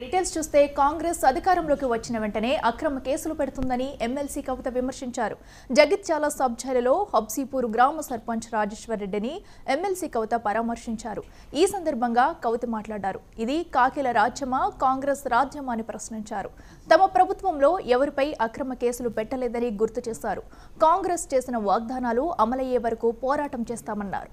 Details చూస్తే కాంగ్రెస్ అధికారంలోకి వచ్చిన వెంటనే అక్రమ కేసులు పెడుతుందని ఎమ్మెల్సీ కవిత విమర్శించారు. జగిత్యాల సబ్ జైలులో హబ్సీపూర్ గ్రామ సర్పంచ్ రాజేశ్వర్ రెడ్డిని ఎమ్మెల్సీ కవిత పరామర్శించారు. ఈ సందర్భంగా కవిత మాట్లాడారు. ఇది కాకిల రాజ్యమా, కాంగ్రెస్ రాజ్యమా అని ప్రశ్నించారు. తమ ప్రభుత్వంలో ఎవరిపై అక్రమ కేసులు పెట్టలేదని గుర్తు చేశారు. కాంగ్రెస్ చేసిన వాగ్దానాలు అమలయ్యే వరకు పోరాటం చేస్తామన్నారు.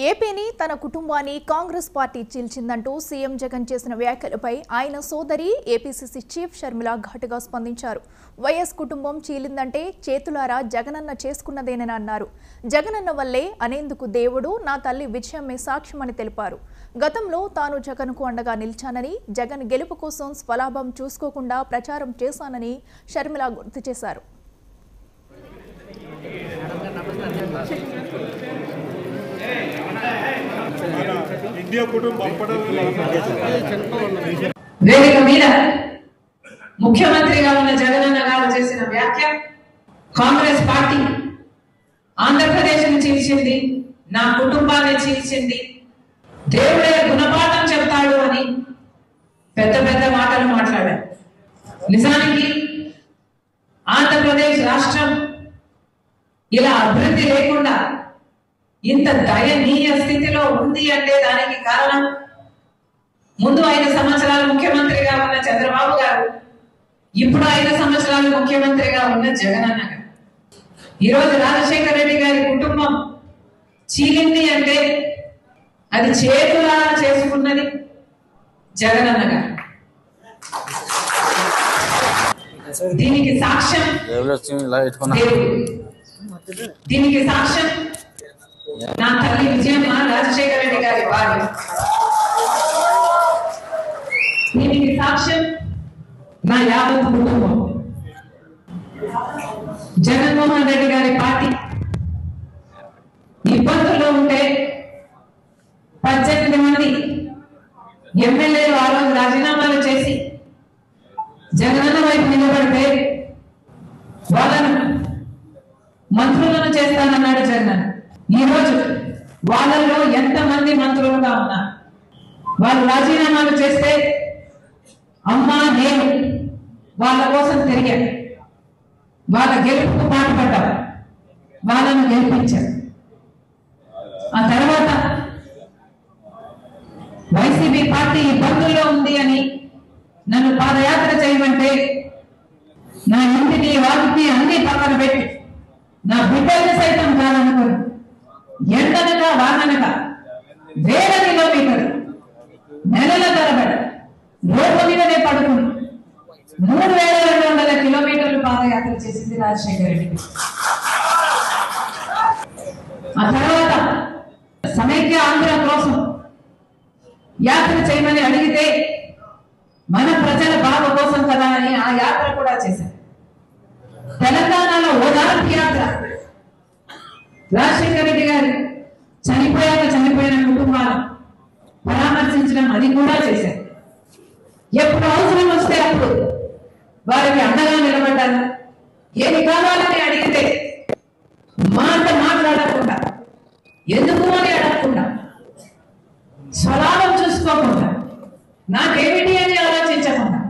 ఏపీని తన కుటుంబాన్ని కాంగ్రెస్ పార్టీ చీల్చిందంటూ సీఎం జగన్ చేసిన వ్యాఖ్యలపై ఆయన సోదరి ఏపీసీసీ చీఫ్ షర్మిల ఘాటుగా స్పందించారు. వైఎస్ కుటుంబం చీలిందంటే చేతులారా జగనన్న చేసుకున్నదేనని అన్నారు. జగనన్న వల్లే అనేందుకు దేవుడు, నా తల్లి విజయమే సాక్ష్యమని తెలిపారు. గతంలో తాను జగన్కు అండగా నిలిచానని, జగన్ గెలుపు కోసం స్వలాభం చూసుకోకుండా ప్రచారం చేశానని షర్మిల గుర్తు చేశారు. వేదిక మీద ముఖ్యమంత్రిగా ఉన్న జగనన్న గారు చేసిన వ్యాఖ్య, కాంగ్రెస్ పార్టీ ఆంధ్రప్రదేశ్ని చీల్చింది, నా కుటుంబాన్ని చీల్చింది, దేవుడే గుణపాఠం చెప్తాడు అని పెద్ద పెద్ద మాటలు మాట్లాడారు. నిజానికి ఆంధ్రప్రదేశ్ రాష్ట్రం ఇలా అభివృద్ధి లేకుండా ఇంత దయనీయ స్థితిలో ఉంది అంటే దానికి కారణం ముందు 5 సంవత్సరాలు ముఖ్యమంత్రిగా ఉన్న చంద్రబాబు గారు, ఇప్పుడు 5 సంవత్సరాలు ముఖ్యమంత్రిగా ఉన్న జగనన్న గారు. ఈరోజు రాజశేఖర రెడ్డి గారి కుటుంబం చీలింది అంటే అది చేతులారా చేసుకున్నది జగనన్న గారు. దీనికి సాక్ష్యం దీనికి సాక్ష్యం నా తల్లి విజయమ్మ రాజశేఖర రెడ్డి గారి భార్య. దీనికి సాక్ష్యం నా యావత్ కుటుంబం జగన్మోహన్ రెడ్డి గారి పార్టీ ఇబ్బందుల్లో ఉంటే 18 మంది ఎమ్మెల్యేలు ఆ రోజు రాజీనామాలు చేసి జగనన్న వైపు నిలబడితే వాళ్ళను మంత్రులను చేస్తానన్నాడు జగన్. ఈరోజు వాళ్ళలో ఎంతమంది మంత్రులుగా ఉన్నారు? వాళ్ళు రాజీనామాలు చేస్తే అమ్మా నేను వాళ్ళ కోసం తిరిగాను, వాళ్ళ గెలుపుకు పాటుపడ్డారు, వాళ్ళను గెలిపించారు. ఆ తర్వాత వైసీపీ పార్టీ ఇబ్బందుల్లో ఉంది అని నన్ను పాదయాత్ర చేయమంటే నా ఇంటిని వాటిని అన్ని పక్కన పెట్టి నా బిడ్డల్ని సైతం కాదనుకుని ఎండనక వాననక వేల కిలోమీటర్లు నెలల తరబడి రోడ్ల మీదనే పడుకుని 3200 కిలోమీటర్లు పాదయాత్ర చేసింది రాజశేఖర రెడ్డి. ఆ తర్వాత సమైక్య ఆంధ్ర కోసం యాత్ర చేయమని అడిగితే మన ప్రజల బాధ కోసం కదా అని ఆ యాత్ర కూడా చేశారు. తెలంగాణలో ఓదార్పు యాత్ర రాజశేఖర రెడ్డి గారు చనిపోయిన కుటుంబాలను పరామర్శించడం అది కూడా చేశారు. ఎప్పుడు అవసరం వస్తే అప్పుడు వారికి అండగా నిలబడ్డారు. ఏమి కావాలని అడిగితే మాట మాట్లాడకుండా, ఎందుకు అని అడగకుండా, స్వలాభం చూసుకోకుండా, నాకేమిటి అని ఆలోచించకుండా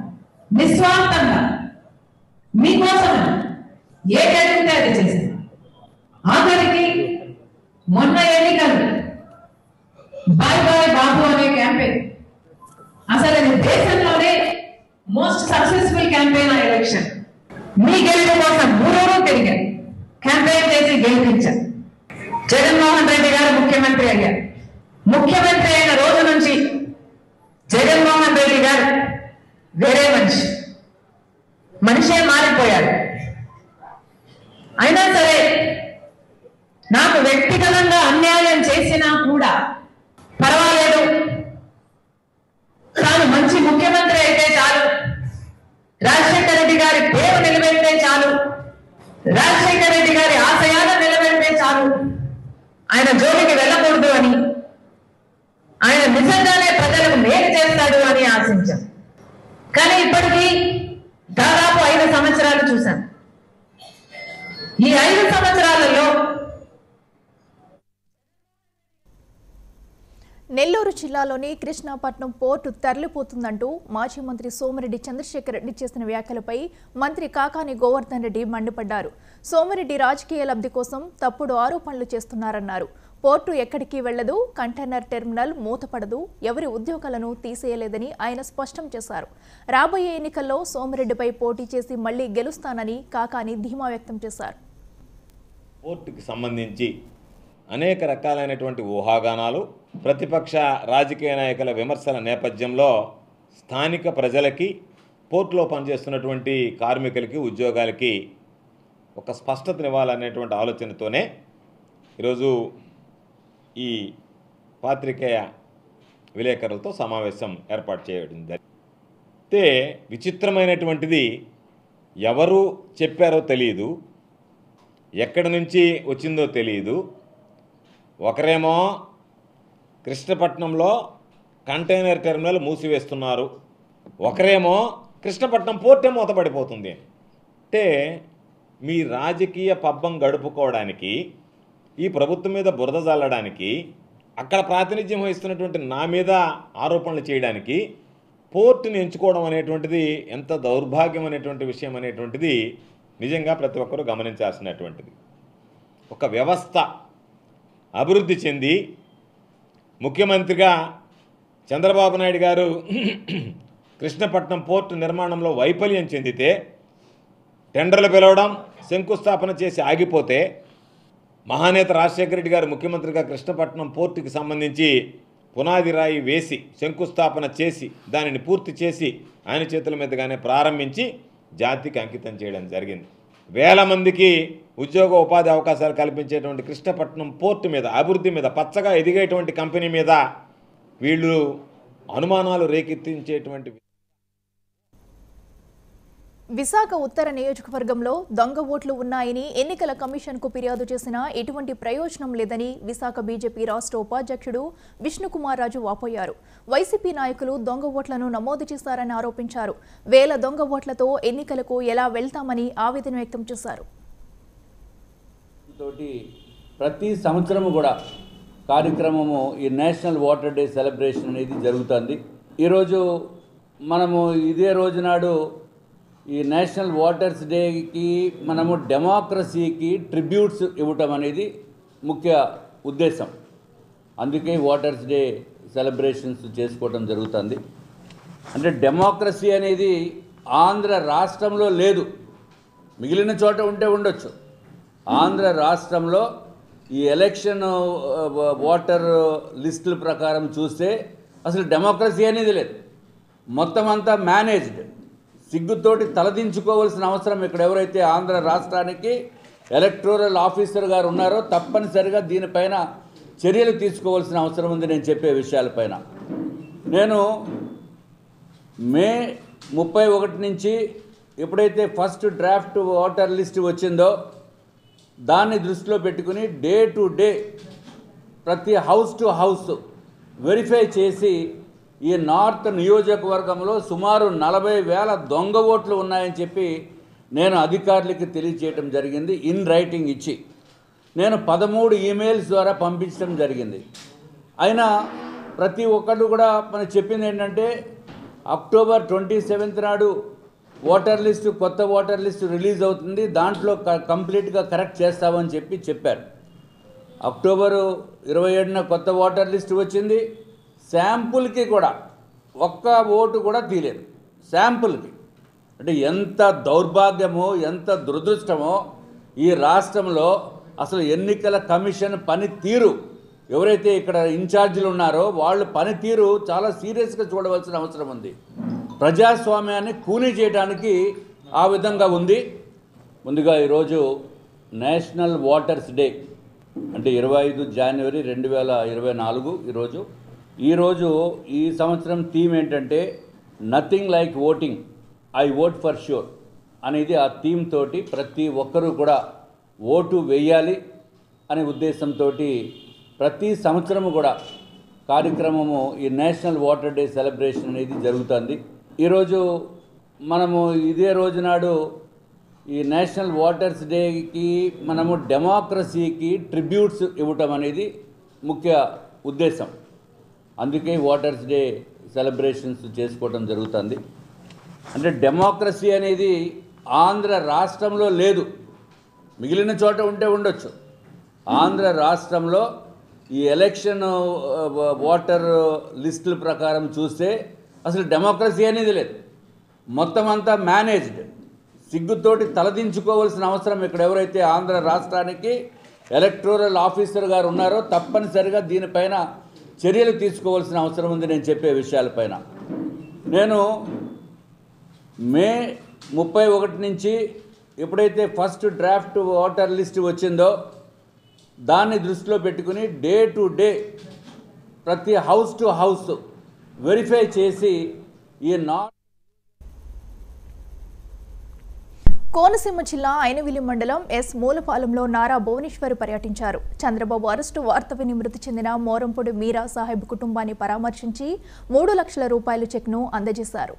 నిస్వార్థంగా మీకోసం ఏది అడిగితే అది చేశారు. ఆఖరికి మొన్న ఎన్నికలు బాయ్ బాయ్ బాబు అనే క్యాంపెయిన్ అసలు అది దేశంలోనే మోస్ట్ సక్సెస్ఫుల్ క్యాంపెయిన్ ఆ ఎలక్షన్. మీ గెలుపు కోసం ఊరూరు తిరిగారు, క్యాంపెయిన్ చేసి గెలిపించారు. జగన్మోహన్ రెడ్డి గారు ముఖ్యమంత్రి అయ్యారు. ముఖ్యమంత్రి అయిన రోజు నుంచి జగన్మోహన్ రెడ్డి గారు వేరే మనిషే మారిపోయారు. అయినా సరే నాకు వ్యక్తిగతంగా అన్యాయం చేసినా కూడా పర్వాలేదు, తాను మంచి ముఖ్యమంత్రి అయితే చాలు, రాజశేఖర రెడ్డి గారి పేరు నిలబెడితే చాలు, రాజశేఖర రెడ్డి గారి ఆశయాలను నిలబెడితే చాలు, ఆయన జోలికి వెళ్ళకూడదు అని, ఆయన నిజంగానే ప్రజలకు మేలు చేస్తాడు అని ఆశించాం. కానీ ఇప్పటికీ దాదాపు 5 సంవత్సరాలు చూశాం. ఈ 5 సంవత్సరాలలో నెల్లూరు జిల్లాలోని కృష్ణాపట్నం పోర్టు తరలిపోతుందంటూ మాజీ మంత్రి సోమిరెడ్డి చంద్రశేఖర్ రెడ్డి చేసిన వ్యాఖ్యలపై మంత్రి కాకాని గోవర్ధన్ రెడ్డి మండిపడ్డారు. సోమిరెడ్డి రాజకీయ లబ్ధి కోసం తప్పుడు ఆరోపణలు చేస్తున్నారన్నారు. పోర్టు ఎక్కడికి వెళ్లదు, కంటైనర్ టెర్మినల్ మూతపడదు, ఎవరి ఉద్యోగాలను తీసేయలేదని ఆయన స్పష్టం చేశారు. రాబోయే ఎన్నికల్లో సోమిరెడ్డిపై పోటీ చేసి మళ్లీ గెలుస్తానని కాకాని ధీమా వ్యక్తం చేశారు. పోర్టుకి సంబంధించి అనేక రకాలైనటువంటి ఊహాగానాలు, ప్రతిపక్ష రాజకీయ నాయకుల విమర్శల నేపథ్యంలో స్థానిక ప్రజలకి, పోర్టులో పనిచేస్తున్నటువంటి కార్మికులకి, ఉద్యోగాలకి ఒక స్పష్టతనివ్వాలనేటువంటి ఆలోచనతోనే ఈరోజు ఈ పాత్రికేయ విలేకరులతో సమావేశం ఏర్పాటు చేయడం జరిగింది. విచిత్రమైనటువంటిది, ఎవరు చెప్పారో తెలియదు, ఎక్కడి నుంచి వచ్చిందో తెలియదు. ఒకరేమో కృష్ణపట్నంలో కంటైనర్ టెర్మినల్ మూసివేస్తున్నారు, ఒకరేమో కృష్ణపట్నం పోర్టే మూతపడిపోతుంది. అంటే మీ రాజకీయ పబ్బం గడుపుకోవడానికి, ఈ ప్రభుత్వం మీద బురద జల్లడానికి, అక్కడ ప్రాతినిధ్యం వహిస్తున్నటువంటి నా మీద ఆరోపణలు చేయడానికి పోర్టుని ఎంచుకోవడం అనేటువంటిది ఎంత దౌర్భాగ్యం అనేటువంటి విషయం అనేటువంటిది నిజంగా ప్రతి ఒక్కరూ గమనించాల్సినటువంటిది. ఒక వ్యవస్థ అభివృద్ధి చెంది ముఖ్యమంత్రిగా చంద్రబాబు నాయుడు గారు కృష్ణపట్నం పోర్టు నిర్మాణంలో వైఫల్యం చెందితే, టెండర్లు పిలవడం, శంకుస్థాపన చేసి ఆగిపోతే, మహానేత రాజశేఖర రెడ్డి గారు ముఖ్యమంత్రిగా కృష్ణపట్నం పోర్టుకి సంబంధించి పునాది రాయి వేసి శంకుస్థాపన చేసి దానిని పూర్తి చేసి ఆయన చేతుల మీదుగానే ప్రారంభించి జాతికి అంకితం చేయడం జరిగింది. వేల మందికి ఉద్యోగ ఉపాధి అవకాశాలు కల్పించేటువంటి కృష్ణపట్నం పోర్టు మీద, అభివృద్ధి మీద, పచ్చగా ఎదిగేటువంటి కంపెనీ మీద వీళ్ళు అనుమానాలు రేకెత్తించేటువంటి విశాఖ ఉత్తర నియోజకవర్గంలో దొంగ ఓట్లు ఉన్నాయని ఎన్నికల కమిషన్కు ఫిర్యాదు చేసినా ఎటువంటి ప్రయోజనం లేదని విశాఖ బీజేపీ రాష్ట్ర ఉపాధ్యక్షుడు విష్ణుకుమార్ రాజు వాపోయారు. వైసీపీ నాయకులు దొంగ ఓట్లను నమోదు చేశారని ఆరోపించారు. వేల దొంగ ఓట్లతో ఎన్నికలకు ఎలా వెళ్తామని ఆవేదన వ్యక్తం చేశారు. ప్రతి సంవత్సరం కూడా కార్యక్రమము ఈ నేషనల్ వాటర్ డే సెలబ్రేషన్ అనేది జరుగుతుంది. ఈరోజు మనము ఇదే రోజు నాడు ఈ నేషనల్ వాటర్స్ డేకి మనము డెమోక్రసీకి ట్రిబ్యూట్స్ ఇవ్వటం అనేది ముఖ్య ఉద్దేశం. అందుకే వాటర్స్ డే సెలబ్రేషన్స్ చేసుకోవటం జరుగుతుంది. అంటే డెమోక్రసీ అనేది ఆంధ్ర రాష్ట్రంలో లేదు, మిగిలిన చోట ఉంటే ఉండొచ్చు. ఆంధ్ర రాష్ట్రంలో ఈ ఎలక్షన్ వాటర్ లిస్టుల ప్రకారం చూస్తే అసలు డెమోక్రసీ అనేది లేదు, మొత్తం అంతా మేనేజ్డ్. సిగ్గుతోటి తలదించుకోవాల్సిన అవసరం ఇక్కడ ఎవరైతే ఆంధ్ర రాష్ట్రానికి ఎలక్టోరల్ ఆఫీసర్ గారు ఉన్నారో తప్పనిసరిగా దీనిపైన చర్యలు తీసుకోవాల్సిన అవసరం ఉంది. నేను చెప్పే విషయాలపైన నేను మే 31 నుంచి ఎప్పుడైతే ఫస్ట్ డ్రాఫ్ట్ వాటర్ లిస్ట్ వచ్చిందో దాన్ని దృష్టిలో పెట్టుకుని డే టు డే ప్రతి హౌస్ టు హౌస్ వెరిఫై చేసి ఈ నార్త్ నియోజకవర్గంలో సుమారు 40,000 దొంగ ఓట్లు ఉన్నాయని చెప్పి నేను అధికారులకి తెలియజేయడం జరిగింది. ఇన్ రైటింగ్ ఇచ్చి నేను 13 ఈమెయిల్స్ ద్వారా పంపించడం జరిగింది. అయినా ప్రతి ఒక్కళ్ళు కూడా మనకు చెప్పింది ఏంటంటే అక్టోబర్ 27 నాడు ఓటర్ లిస్టు కొత్త ఓటర్ లిస్టు రిలీజ్ అవుతుంది, దాంట్లో కంప్లీట్గా కరెక్ట్ చేస్తామని చెప్పారు. అక్టోబరు 27న కొత్త ఓటర్ లిస్టు వచ్చింది. శాంపుల్కి కూడా ఒక్క ఓటు కూడా తీయలేదు శాంపుల్కి. అంటే ఎంత దౌర్భాగ్యమో ఎంత దురదృష్టమో ఈ రాష్ట్రంలో. అసలు ఎన్నికల కమిషన్ పనితీరు ఎవరైతే ఇక్కడ ఇన్ఛార్జీలు ఉన్నారో వాళ్ళు పనితీరు చాలా సీరియస్గా చూడవలసిన అవసరం ఉంది. ప్రజాస్వామ్యాన్ని కూనీ చేయడానికి ఆ విధంగా ఉంది. ముందుగా ఈరోజు నేషనల్ వాటర్స్ డే అంటే 25 జనవరి 2024 ఈరోజు ఈ సంవత్సరం థీమ్ ఏంటంటే nothing like voting, I vote for sure అనేది ఆ థీమ్ తోటి ప్రతి ఒక్కరూ కూడా ఓటు వేయాలి అనే ఉద్దేశంతో ప్రతి సంవత్సరము కూడా కార్యక్రమము ఈ నేషనల్ వాటర్ డే సెలబ్రేషన్ అనేది జరుగుతుంది. ఈరోజు మనము ఇదే రోజు నాడు ఈ నేషనల్ వాటర్స్ డేకి మనము డెమోక్రసీకి ట్రిబ్యూట్స్ ఇవ్వటం అనేది ముఖ్య ఉద్దేశం. అందుకే వాటర్స్ డే సెలబ్రేషన్స్ చేసుకోవటం జరుగుతుంది. అంటే డెమోక్రసీ అనేది ఆంధ్ర రాష్ట్రంలో లేదు, మిగిలిన చోట ఉంటే ఉండొచ్చు. ఆంధ్ర రాష్ట్రంలో ఈ ఎలక్షన్ వాటర్ లిస్టుల ప్రకారం చూస్తే అసలు డెమోక్రసీ అనేది లేదు, మొత్తం అంతా మేనేజ్డ్. సిగ్గుతోటి తలదించుకోవాల్సిన అవసరం ఇక్కడ ఎవరైతే ఆంధ్ర రాష్ట్రానికి ఎలక్టోరల్ ఆఫీసర్ గారు ఉన్నారో తప్పనిసరిగా దీనిపైన చర్యలు తీసుకోవాల్సిన అవసరం ఉంది. నేను చెప్పే విషయాలపైన నేను మే 31 నుంచి ఎప్పుడైతే ఫస్ట్ డ్రాఫ్ట్ వాటర్ లిస్ట్ వచ్చిందో దాన్ని దృష్టిలో పెట్టుకుని డే టు డే ప్రతి హౌస్ టు హౌస్ వెరిఫై చేసి ఈ కోనసీమ జిల్లా ఐనవిల్లి మండలం ఎస్ మూలపాలెంలో నారా భువనేశ్వర్ పర్యటించారు. చంద్రబాబు అరెస్టు వార్త విని మృతి చెందిన మోరంపొడి మీరా సాహెబ్ కుటుంబాన్ని పరామర్శించి 3 లక్షల రూపాయల చెక్ను అందజేశారు.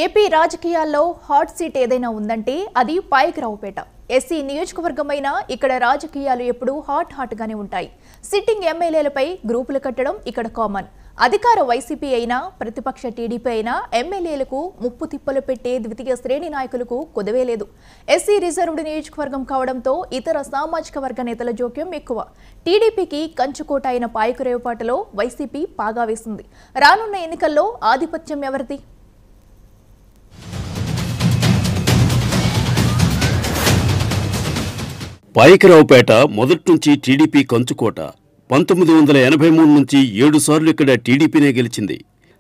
ఏపీ రాజకీయాల్లో హాట్ సీట్ ఏదైనా ఉందంటే అది పాయకరావుపేట. ఎస్సీ నియోజకవర్గమైన ఇక్కడ రాజకీయాలు ఎప్పుడూ హాట్ గానే ఉంటాయి. సిట్టింగ్ ఎమ్మెల్యేలపై గ్రూపులు కట్టడం ఇక్కడ కామన్. అధికార వైసీపీ అయినా ప్రతిపక్ష టీడీపీ అయినా ఎమ్మెల్యేలకు ముప్పు తిప్పలు పెట్టే ద్వితీయ శ్రేణి నాయకులకు కుదవే లేదు. ఎస్సీ రిజర్వ్డ్ నియోజకవర్గం కావడంతో ఇతర సామాజిక వర్గ నేతల జోక్యం ఎక్కువ. టీడీపీకి కంచుకోట అయిన పాయకరావుపేటలో వైసీపీ పాగా వేసింది. రానున్న ఎన్నికల్లో ఆధిపత్యం ఎవరిది? పాయకరావుపేట మొదటి నుంచి టీడీపీ కంచుకోట. 1983 నుంచి 7 సార్లు ఇక్కడ టీడీపీనే గెలిచింది.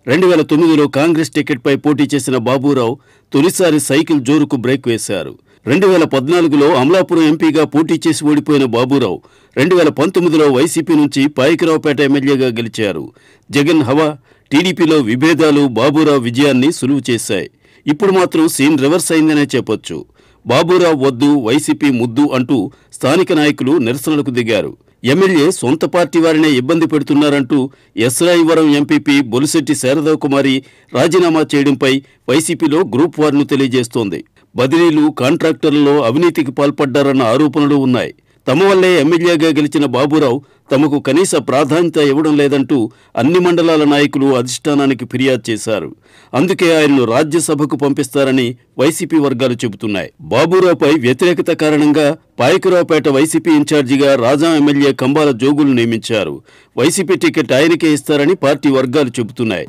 2009లో కాంగ్రెస్ టికెట్పై పోటీ చేసిన బాబూరావు తొలిసారి సైకిల్ జోరుకు బ్రేక్ వేశారు. 2014లో అమలాపురం ఎంపీగా పోటీ చేసి ఓడిపోయిన బాబూరావు 2019లో వైసీపీ నుంచి పాయకరావుపేట ఎమ్మెల్యేగా గెలిచారు. జగన్ హవా, టీడీపీలో విభేదాలు బాబూరావు విజయాన్ని సులువు చేశాయి. ఇప్పుడు మాత్రం సీన్ రివర్స్ అయిందనే చెప్పొచ్చు. బాబూరావు వద్దు, వైసీపీ ముద్దు అంటూ స్థానిక నాయకులు నిరసనలకు దిగారు. ఎమ్మెల్యే సొంత పార్టీ వారినే ఇబ్బంది పెడుతున్నారంటూ ఎస్రాయివరం ఎంపీపీ బొలిశెట్టి శారదాకుమారి రాజీనామా చేయడంపై వైసీపీలో గ్రూప్ వార్ను తెలియజేస్తోంది. బదిలీలు, కాంట్రాక్టర్లలో అవినీతికి పాల్పడ్డారన్న ఆరోపణలు ఉన్నాయి. తమ వల్లే ఎమ్మెల్యేగా గెలిచిన బాబూరావు తమకు కనీస ప్రాధాన్యత ఇవ్వడం లేదంటూ అన్ని మండలాల నాయకులు అధిష్టానానికి ఫిర్యాదు చేశారు. అందుకే ఆయన్ను రాజ్యసభకు పంపిస్తారని వైసీపీ వర్గాలు చెబుతున్నాయి. బాబూరావుపై వ్యతిరేకత కారణంగా పాయకరావుపేట వైసీపీ ఇన్ఛార్జిగా రాజా ఎమ్మెల్యే కంబాల జోగులు నియమించారు. వైసీపీ టికెట్ ఆయనకే ఇస్తారని పార్టీ వర్గాలు చెబుతున్నాయి.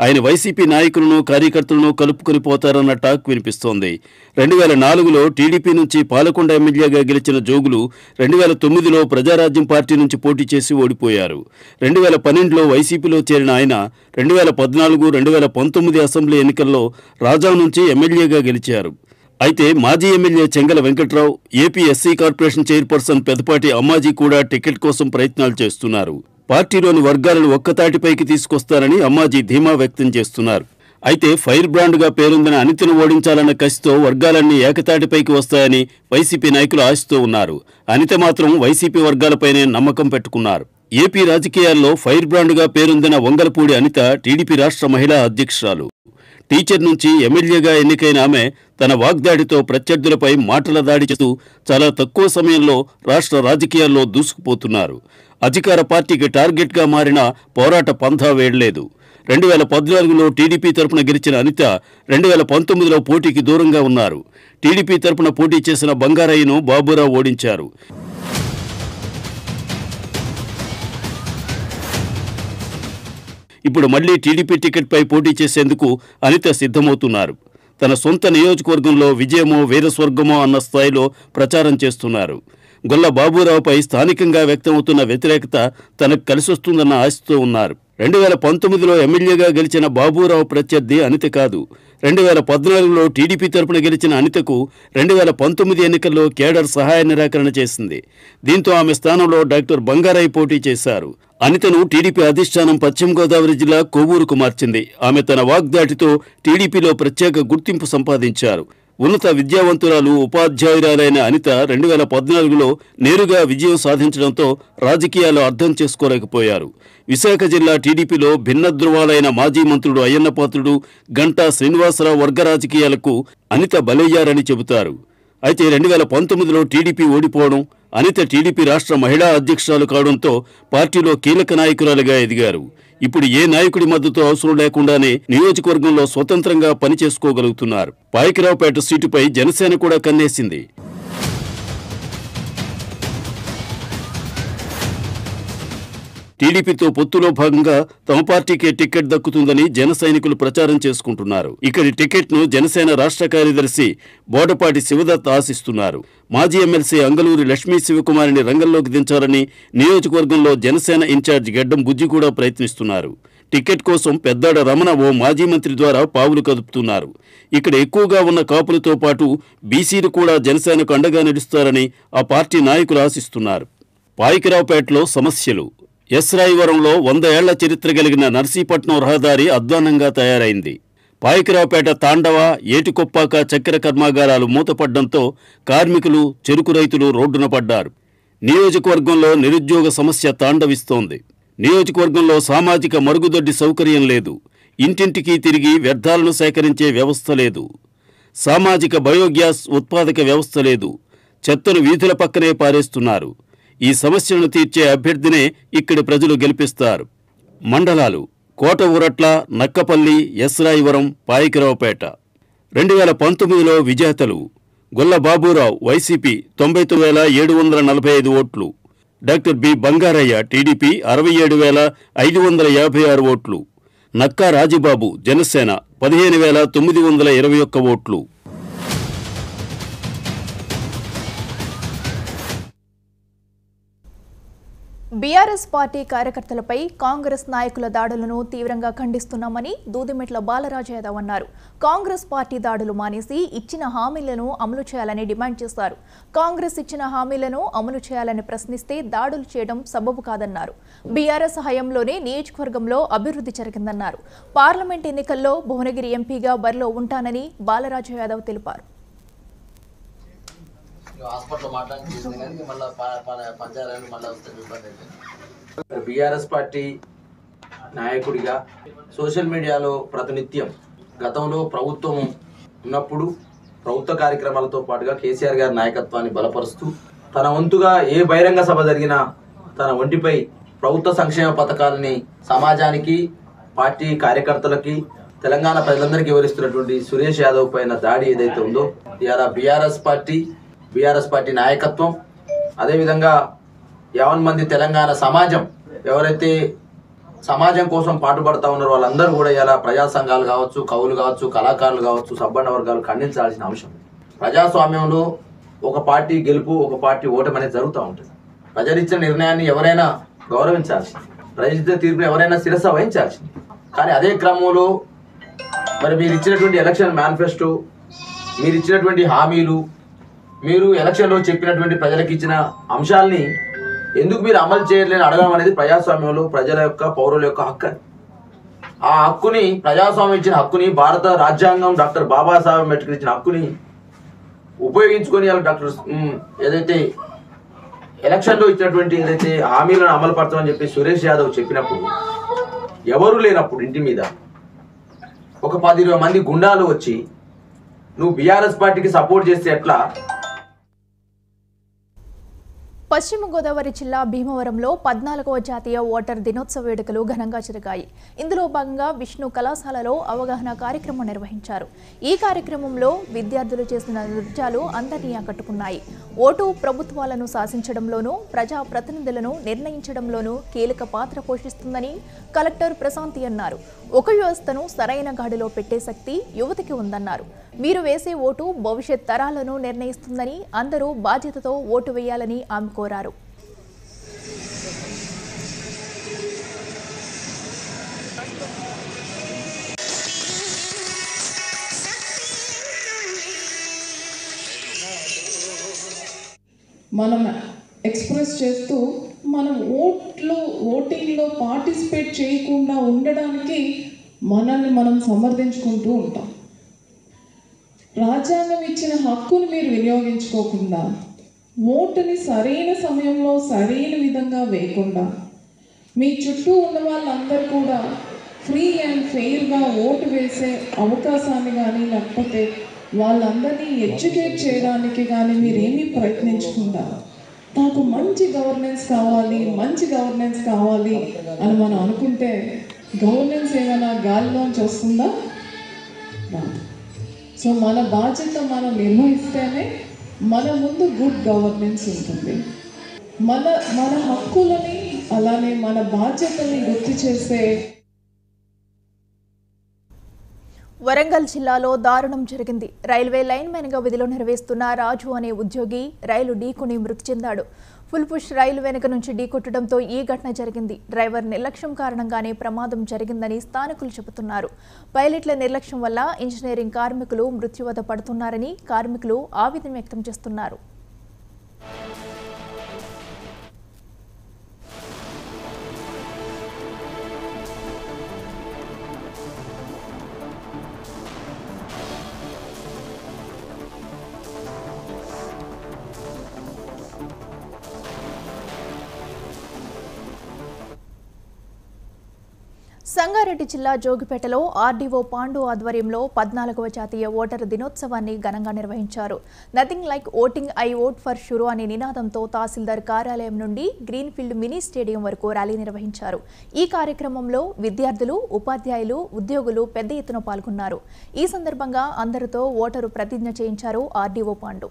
ఆయన వైసీపీ నాయకులను, కార్యకర్తలను కలుపుకొని పోతారన్న టాక్ వినిపిస్తోంది. 2004లో టీడీపీ నుంచి పాలకొండ ఎమ్మెల్యేగా గెలిచిన జోగులు 2009లో ప్రజారాజ్యం పార్టీ నుంచి పోటీ చేసి ఓడిపోయారు. 2012లో వైసీపీలో చేరిన ఆయన 2014, 2019 అసెంబ్లీ ఎన్నికల్లో రాజా నుంచి ఎమ్మెల్యేగా గెలిచారు. అయితే మాజీ MLA Chengala Venkatrao, AP SC corporation chairperson Pedapati Ammaji కూడా టికెట్ కోసం ప్రయత్నాలు చేస్తున్నారు. పార్టీలోని వర్గాలను ఒక్కతాటిపైకి తీసుకొస్తారని అమ్మాజీ ధీమా వ్యక్తం చేస్తున్నారు. అయితే ఫైర్ బ్రాండ్గా పేరొందిన అనితను ఓడించాలన్న కసితో వర్గాలన్నీ ఏకతాటిపైకి వస్తాయని వైసీపీ నాయకులు ఆశిస్తూ ఉన్నారు. అనిత మాత్రం వైసీపీ వర్గాలపైనే నమ్మకం పెట్టుకున్నారు. ఏపీ రాజకీయాల్లో ఫైర్ బ్రాండ్గా పేరొందిన వంగలపూడి అనిత టీడీపీ రాష్ట్ర మహిళా అధ్యక్షురాలు. టీచర్ నుంచి ఎమ్మెల్యేగా ఎన్నికైన ఆమె తన వాగ్దాడితో ప్రత్యర్థులపై మాటల దాడి చేస్తూ చాలా తక్కువ సమయంలో రాష్ట్ర రాజకీయాల్లో దూసుకుపోతున్నారు. అధికార పార్టీకి టార్గెట్గా మారిన పోరాట పంథా వేయలేదు. 2014లో టీడీపీ తరపున గెలిచిన అనిత 2019లో పోటీకి దూరంగా ఉన్నారు. టీడీపీ తరపున పోటీ చేసిన బంగారయ్యను బాబూరావు ఓడించారు. ఇప్పుడు మళ్లీ టీడీపీ టికెట్పై పోటీ చేసేందుకు అనిత సిద్ధమవుతున్నారు. తన సొంత నియోజకవర్గంలో విజయమో వీరస్వర్గమో అన్న స్థాయిలో ప్రచారం చేస్తున్నారు. గొల్ల బాబూరావుపై స్థానికంగా వ్యక్తమవుతున్న వ్యతిరేకత తనకు కలిసొస్తుందన్న ఆశతో ఉన్నారు. 2019లో ఎమ్మెల్యేగా గెలిచిన బాబూరావు ప్రత్యర్థి అనిత కాదు. 2014లో టీడీపీ తరపున గెలిచిన అనితకు 2019 ఎన్నికల్లో కేడర్ సహాయ నిరాకరణ చేసింది. దీంతో ఆమె స్థానంలో డాక్టర్ బంగారయ్య పోటీ చేశారు. అనితను టీడీపీ అధిష్టానం పశ్చిమ గోదావరి జిల్లా కోవూరుకు మార్చింది. ఆమె తన వాగ్దాటితో టీడీపీలో ప్రత్యేక గుర్తింపు సంపాదించారు. ఉన్నత విద్యావంతురాలు, ఉపాధ్యాయురాలైన అనిత 2014లో నేరుగా విజయం సాధించడంతో రాజకీయాలు అర్థం చేసుకోలేకపోయారు. విశాఖ జిల్లా టీడీపీలో భిన్న ధృవాలైన మాజీ మంత్రుడు అయ్యన్నపాత్రుడు, గంటా శ్రీనివాసరావు వర్గ రాజకీయాలకు అనిత బలయ్యారని చెబుతారు. అయితే 2019లో టీడీపీ ఓడిపోవడం, అనిత టీడీపీ రాష్ట్ర మహిళా అధ్యక్షురాలు కావడంతో పార్టీలో కీలక నాయకురాలుగా ఎదిగారు. ఇప్పుడు ఏ నాయకుడి మద్దతు అవసరం లేకుండానే నియోజకవర్గంలో స్వతంత్రంగా పనిచేసుకోగలుగుతున్నారు. పాయకరావుపేట సీటుపై జనసేన కూడా కన్నేసింది. టీడీపీతో పొత్తులో భాగంగా తమ పార్టీకే టికెట్ దక్కుతుందని జన సైనికులు ప్రచారం చేసుకుంటున్నారు. ఇక్కడి టికెట్ను జనసేన రాష్ట్ర కార్యదర్శి బోడపాటి శివదత్ ఆశిస్తున్నారు. మాజీ ఎమ్మెల్సీ అంగలూరి లక్ష్మీ శివకుమారిని రంగంలోకి దించాలని నియోజకవర్గంలో జనసేన ఇన్ఛార్జ్ గెడ్డం బుజ్జి కూడా ప్రయత్నిస్తున్నారు. టికెట్ కోసం పెద్దాడ రమణ ఓ మాజీ మంత్రి ద్వారా పావులు కదుపుతున్నారు. ఇక్కడ ఎక్కువగా ఉన్న కాపులతో పాటు బీసీలు కూడా జనసేనకు అండగా నిలుస్తారని ఆ పార్టీ నాయకులు ఆశిస్తున్నారు. పాయకరావుపేటలో సమస్యలు. ఎస్రాయివరంలో 100 ఏళ్ల చరిత్ర కలిగిన నర్సీపట్నం రహదారి అధ్వానంగా తయారైంది. పాయకరావుపేట తాండవ, ఏటికొప్పాక చక్కెర కర్మాగారాలు మూతపడ్డంతో కార్మికులు, చెరుకు రైతులు రోడ్డున పడ్డారు. నియోజకవర్గంలో నిరుద్యోగ సమస్య తాండవిస్తోంది. నియోజకవర్గంలో సామాజిక మరుగుదొడ్డి సౌకర్యం లేదు. ఇంటింటికి తిరిగి వ్యర్థాలను సేకరించే వ్యవస్థ లేదు. సామాజిక బయోగ్యాస్ ఉత్పాదక వ్యవస్థ లేదు. చెత్తను వీధుల పక్కనే పారేస్తున్నారు. ఈ సమస్యలను తీర్చే అభ్యర్థినే ఇక్కడి ప్రజలు గెలిపిస్తారు. మండలాలు: కోట ఊరట్ల, నక్కపల్లి, ఎస్రాయివరం, పాయకిరావుపేట. 2019లో విజేతలు: గొల్ల బాబూరావు వైసీపీ 99,745 ఓట్లు, డాక్టర్ బి బంగారయ్య టీడీపీ 67,556 ఓట్లు, నక్కా రాజబాబు జనసేన 15,921 ఓట్లు. బీఆర్ఎస్ పార్టీ కార్యకర్తలపై కాంగ్రెస్ నాయకుల దాడులను తీవ్రంగా ఖండిస్తున్నామని దూదిమెట్ల బాలరాజు యాదవ్ అన్నారు. కాంగ్రెస్ పార్టీ దాడులు మానేసి ఇచ్చిన హామీలను అమలు చేయాలని డిమాండ్ చేశారు. కాంగ్రెస్ ఇచ్చిన హామీలను అమలు చేయాలని ప్రశ్నిస్తే దాడులు చేయడం సబబు కాదన్నారు. బీఆర్ఎస్ హయాంలోనే నియోజకవర్గంలో అభివృద్ధి జరిగిందన్నారు. పార్లమెంట్ ఎన్నికల్లో భువనగిరి ఎంపీగా బరిలో ఉంటానని బాలరాజు యాదవ్ తెలిపారు. బీఆర్ఎస్ పార్టీ నాయకుడిగా సోషల్ మీడియాలో ప్రతినిత్యం గతంలో ప్రభుత్వం ఉన్నప్పుడు ప్రభుత్వ కార్యక్రమాలతో పాటుగా కేసీఆర్ గారి నాయకత్వాన్ని బలపరుస్తూ తన వంతుగా ఏ బహిరంగ సభ జరిగినా తన ఒంటిపై ప్రభుత్వ సంక్షేమ పథకాలని సమాజానికి, పార్టీ కార్యకర్తలకి, తెలంగాణ ప్రజలందరికీ వివరిస్తున్నటువంటి సురేష్ యాదవ్ పైన దాడి ఏదైతే ఉందో, ఇవాళ బీఆర్ఎస్ పార్టీ నాయకత్వం, అదేవిధంగా 50 మంది తెలంగాణ సమాజం ఎవరైతే సమాజం కోసం పాటుపడతా ఉన్నారో వాళ్ళందరూ కూడా ఇలా ప్రజా సంఘాలు కావచ్చు, కవులు కావచ్చు, కళాకారులు కావచ్చు, సబ్బండ వర్గాలు ఖండించాల్సిన అంశం. ప్రజాస్వామ్యంలో ఒక పార్టీ గెలుపు, ఒక పార్టీ ఓటమి అనేది జరుగుతూ ఉంటుంది. ప్రజలిచ్చిన నిర్ణయాన్ని ఎవరైనా గౌరవించాల్సింది, ప్రజలిచ్చిన తీర్పుని ఎవరైనా శిరస వహించాల్సింది. కానీ అదే క్రమంలో మరి మీరు ఇచ్చినటువంటి ఎలక్షన్ మేనిఫెస్టో, మీరు ఇచ్చినటువంటి హామీలు, మీరు ఎలక్షన్లో చెప్పినటువంటి ప్రజలకు ఇచ్చిన అంశాలని ఎందుకు మీరు అమలు చేయలేని అడగడం అనేది ప్రజాస్వామ్యంలో ప్రజల యొక్క, పౌరుల యొక్క హక్కు. ఆ హక్కుని, ప్రజాస్వామ్యం ఇచ్చిన హక్కుని, భారత రాజ్యాంగం డాక్టర్ బాబాసాహెబ్ అంబేద్కర్ ఇచ్చిన హక్కుని ఉపయోగించుకొని డాక్టర్ ఏదైతే ఎలక్షన్లో ఇచ్చినటువంటి ఏదైతే హామీలను అమలు పరచమని చెప్పి సురేష్ యాదవ్ చెప్పినప్పుడు, ఎవరు లేనప్పుడు ఇంటి మీద ఒక 10-20 మంది గుండాలు వచ్చి నువ్వు బీఆర్ఎస్ పార్టీకి సపోర్ట్ చేస్తే ఎట్లా? పశ్చిమ గోదావరి జిల్లా భీమవరంలో 14వ జాతీయ ఓటర్ దినోత్సవ వేడుకలు ఘనంగా జరిగాయి. ఇందులో భాగంగా విష్ణు కళాశాలలో అవగాహన కార్యక్రమం నిర్వహించారు. ఈ కార్యక్రమంలో విద్యార్థులు చేసిన నృత్యాలు అందరినీ ఆకట్టుకున్నాయి. ఓటు ప్రభుత్వాలను శాసించడంలోనూ, ప్రజా ప్రతినిధులను నిర్ణయించడంలోనూ కీలక పాత్ర పోషిస్తుందని కలెక్టర్ ప్రశాంతి అన్నారు. ఒక వ్యవస్థను సరైన గాడిలో పెట్టే శక్తి యువతకి ఉందన్నారు. మీరు వేసే ఓటు భవిష్యత్ తరాలను నిర్ణయిస్తుందని, అందరూ బాధ్యతతో ఓటు వేయాలని ఆమె కోరారు. మనం ఎక్స్ప్రెస్ చేస్తూ మనం ఓటింగ్లో పార్టిసిపేట్ చేయకుండా ఉండడానికి మనల్ని మనం సమర్థించుకుంటూ ఉంటాం. రాజ్యాంగం ఇచ్చిన హక్కుని మీరు వినియోగించుకోకుండా, ఓటుని సరైన సమయంలో సరైన విధంగా వేయకుండా, మీ చుట్టూ ఉన్న వాళ్ళందరూ కూడా ఫ్రీ అండ్ ఫెయిర్గా ఓటు వేసే అవకాశాన్ని కానీ, లేకపోతే వాళ్ళందరినీ ఎడ్యుకేట్ చేయడానికి కానీ మీరేమీ ప్రయత్నించకుండా, నాకు మంచి గవర్నెన్స్ కావాలి అని మనం అనుకుంటే గవర్నెన్స్ ఏమైనా గాలిలోంచి వస్తుందా? రాదు. సో మన బాధ్యత మనం నిర్వహిస్తేనే మన ముందు గుడ్ గవర్నెన్స్ ఉంటుంది. మన హక్కులని, అలానే మన బాధ్యతని గుర్తు చేసే. వరంగల్ జిల్లాలో దారుణం జరిగింది. రైల్వే లైన్మెన్గా విధులు నిర్వహిస్తున్న రాజు అనే ఉద్యోగి రైలు ఢీకొని మృతి చెందాడు. ఫుల్ పుష్ రైలు వెనుక నుంచి ఢీకొట్టడంతో ఈ ఘటన జరిగింది. డ్రైవర్ నిర్లక్ష్యం కారణంగానే ప్రమాదం జరిగిందని స్థానికులు చెబుతున్నారు. పైలట్ల నిర్లక్ష్యం వల్ల ఇంజనీరింగ్ కార్మికులు మృత్యువత పడుతున్నారని కార్మికులు ఆవేదన వ్యక్తం చేస్తున్నారు. సంగారెడ్డి జిల్లా జోగిపేటలో ఆర్డీఓ పాండు ఆధ్వర్యంలో 14వ జాతీయ ఓటరు దినోత్సవాన్ని ఘనంగా నిర్వహించారు. Nothing like voting, I vote for sure అనే నినాదంతో తహసీల్దార్ కార్యాలయం నుండి గ్రీన్ఫీల్డ్ మినీ స్టేడియం వరకు ర్యాలీ నిర్వహించారు. ఈ కార్యక్రమంలో విద్యార్థులు, ఉపాధ్యాయులు, ఉద్యోగులు పెద్ద ఎత్తున పాల్గొన్నారు. ఈ సందర్భంగా అందరితో ఓటరు ప్రతిజ్ఞ చేయించారు ఆర్డీఓ పాండు.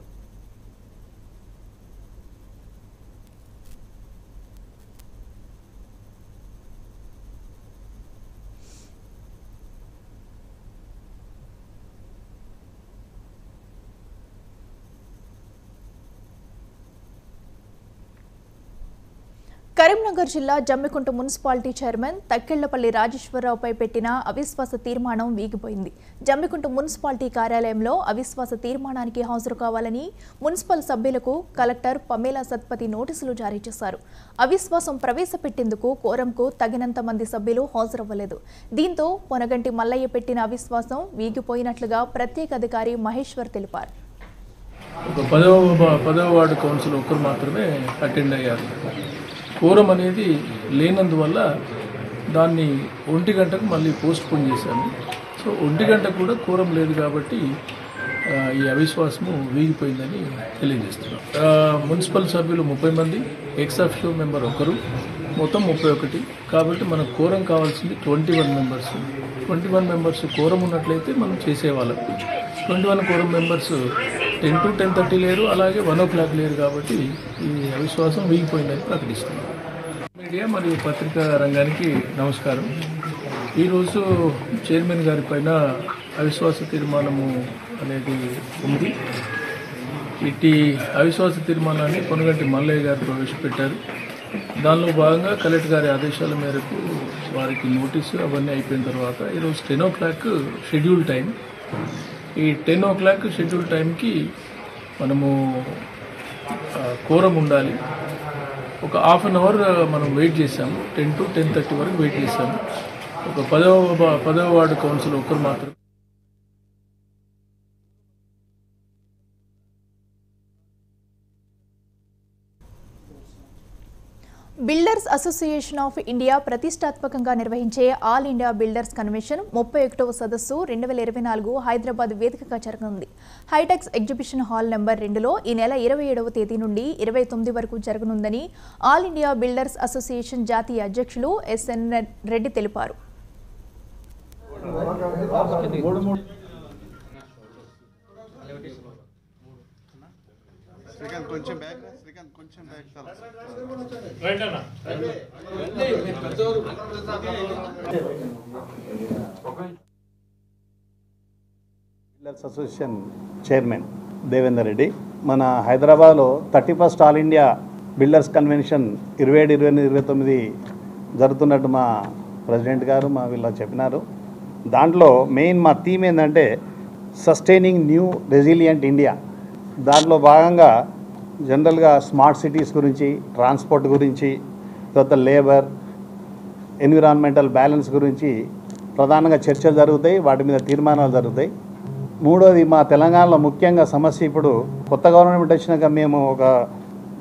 కరీంనగర్ జిల్లా జమ్మికుంట మున్సిపాలిటీ చైర్మన్ తక్కెళ్లపల్లి రాజేశ్వరరావుపై పెట్టిన అవిశ్వాస తీర్మానం వీగిపోయింది. జమ్మికుంట మున్సిపాలిటీ కార్యాలయంలో అవిశ్వాస తీర్మానానికి హాజరు కావాలని మున్సిపల్ సభ్యులకు కలెక్టర్ పమేలా సత్పతి నోటీసులు జారీ చేశారు. అవిశ్వాసం ప్రవేశపెట్టేందుకు కోరంకు తగినంత మంది సభ్యులు హాజరవ్వలేదు. దీంతో పొనగంటి మల్లయ్య పెట్టిన అవిశ్వాసం వీగిపోయినట్లుగా ప్రత్యేక అధికారి మహేశ్వర్ తెలిపారు. పదవ వార్డు కౌన్సిల్ ఒక్కరు మాత్రమే అటెండ్ అయ్యారు. కోరం అనేది లేనందువల్ల దాన్ని 1 గంటకు మళ్ళీ పోస్ట్ పోన్ చేశాము. సో 1 గంటకు కూడా కోరం లేదు కాబట్టి ఈ అవిశ్వాసము వీగిపోయిందని తెలియజేస్తున్నాం. మున్సిపల్ సభ్యులు 30 మంది, ఎక్స్ అఫిషియో మెంబర్ ఒకరు, మొత్తం 31. కాబట్టి మనకు కోరం కావాల్సింది 21 మెంబర్స్. 21 మెంబర్స్ కోరం ఉన్నట్లయితే మనం చేసేవాళ్ళం. 21 కోరం మెంబర్స్ 10 to 10:30 లేరు, అలాగే 1 o'clock లేరు. కాబట్టి ఈ అవిశ్వాసం వీగిపోయిందని ప్రకటిస్తున్నాం. మీడియా మరియు పత్రికా రంగానికి నమస్కారం. ఈరోజు చైర్మన్ గారి పైన అవిశ్వాస తీర్మానము అనేది ఉంది. ఇట్టి అవిశ్వాస తీర్మానాన్ని పొనగంటి మల్లయ్య గారు ప్రవేశపెట్టారు. దానిలో భాగంగా కలెక్టర్ గారి ఆదేశాల మేరకు వారికి నోటీసు అవన్నీ అయిపోయిన తర్వాత ఈరోజు 10 o'clock షెడ్యూల్ టైం. ఈ 10 o'clock షెడ్యూల్ టైంకి మనము కోరం ఉండాలి. ఒక హాఫ్ అన్ అవర్ మనం వెయిట్ చేసాము. 10 to 10:30 వరకు వెయిట్ చేసాము. ఒక పదవ వార్డు కౌన్సిల్ ఒక్కరు మాత్రం. బిల్డర్స్ అసోసియేషన్ ఆఫ్ ఇండియా ప్రతిష్టాత్మకంగా నిర్వహించే ఆల్ ఇండియా బిల్డర్స్ కన్వెన్షన్ 31వ సదస్సు 2024 హైదరాబాద్ వేదికగా జరగనుంది. హైటెక్స్ ఎగ్జిబిషన్ హాల్ నెంబర్ 2లో ఈ నెల 27వ తేదీ నుండి 29 వరకు జరగనుందని ఆల్ ఇండియా బిల్డర్స్ అసోసియేషన్ జాతీయ అధ్యక్షులు ఎస్ఎన్ రెడ్డి తెలిపారు. Builders association chairman Devender Reddy మన హైదరాబాద్లో 31st all India builders convention 27, 28, 29 జరుగుతున్నట్టు మా ప్రెసిడెంట్ గారు మా వీళ్ళు చెప్పినారు. దాంట్లో మెయిన్ మా థీమ్ ఏంటంటే సస్టైనింగ్ న్యూ రెసిలియంట్ ఇండియా. దాంట్లో భాగంగా జనరల్గా స్మార్ట్ సిటీస్ గురించి, ట్రాన్స్పోర్ట్ గురించి, తర్వాత లేబర్, ఎన్విరాన్మెంటల్ బ్యాలెన్స్ గురించి ప్రధానంగా చర్చలు జరుగుతాయి. వాటి మీద తీర్మానాలు జరుగుతాయి. మూడోది మా తెలంగాణలో ముఖ్యంగా సమస్య ఇప్పుడు కొత్త గవర్నమెంట్ వచ్చినాక మేము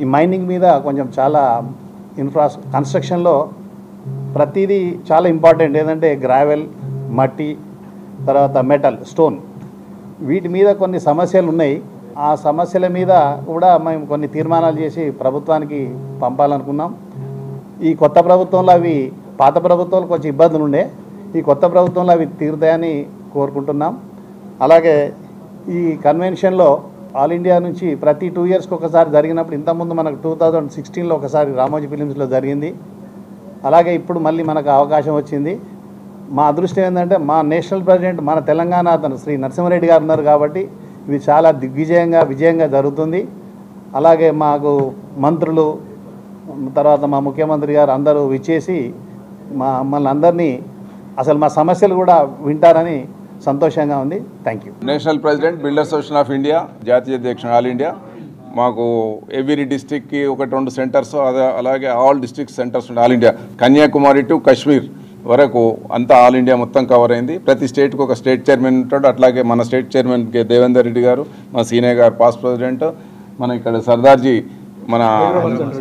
ఈ మైనింగ్ మీద కొంచెం చాలా కన్స్ట్రక్షన్లో ప్రతిదీ చాలా ఇంపార్టెంట్. ఏంటంటే గ్రావెల్, మట్టి, తర్వాత మెటల్, స్టోన్, వీటి మీద కొన్ని సమస్యలు ఉన్నాయి. ఆ సమస్యల మీద కూడా మేము కొన్ని తీర్మానాలు చేసి ప్రభుత్వానికి పంపాలనుకున్నాం. ఈ కొత్త ప్రభుత్వంలో అవి పాత ప్రభుత్వంలో కొంచెం ఇబ్బందులు ఉండే, ఈ కొత్త ప్రభుత్వంలో అవి తీరుతాయని కోరుకుంటున్నాం. అలాగే ఈ కన్వెన్షన్లో ఆల్ ఇండియా నుంచి ప్రతి 2 yearsకి ఒకసారి జరిగినప్పుడు, ఇంతకుముందు మనకు 2016లో ఒకసారి రామోజీ ఫిలిమ్స్లో జరిగింది. అలాగే ఇప్పుడు మళ్ళీ మనకు అవకాశం వచ్చింది. మా అదృష్టం ఏంటంటే మా నేషనల్ ప్రెసిడెంట్ మన తెలంగాణ అతను శ్రీ నరసింహారెడ్డి గారు ఉన్నారు కాబట్టి ఇది చాలా విజయంగా జరుగుతుంది. అలాగే మాకు మంత్రులు, తర్వాత మా ముఖ్యమంత్రి గారు అందరూ విచ్చేసి మమ్మల్ని అందరినీ అసలు మా సమస్యలు కూడా వింటారని సంతోషంగా ఉంది. Thank you. National president builders association of India, జాతీయ అధ్యక్షుడు ఆల్ ఇండియా. మాకు ఎవ్రీ డిస్టిక్కి 1-2 సెంటర్స్, అలాగే all district centres all India, Kanyakumari to Kashmir వరకు అంతా ఆల్ ఇండియా మొత్తం కవర్ అయింది. ప్రతి స్టేట్కి ఒక స్టేట్ చైర్మన్ ఉంటాడు. అట్లాగే మన స్టేట్ చైర్మన్ దేవేందర్ రెడ్డి గారు, మా సీనియర్ గారు పాస్ట్ ప్రెసిడెంట్, మన ఇక్కడ సర్దార్జీ మన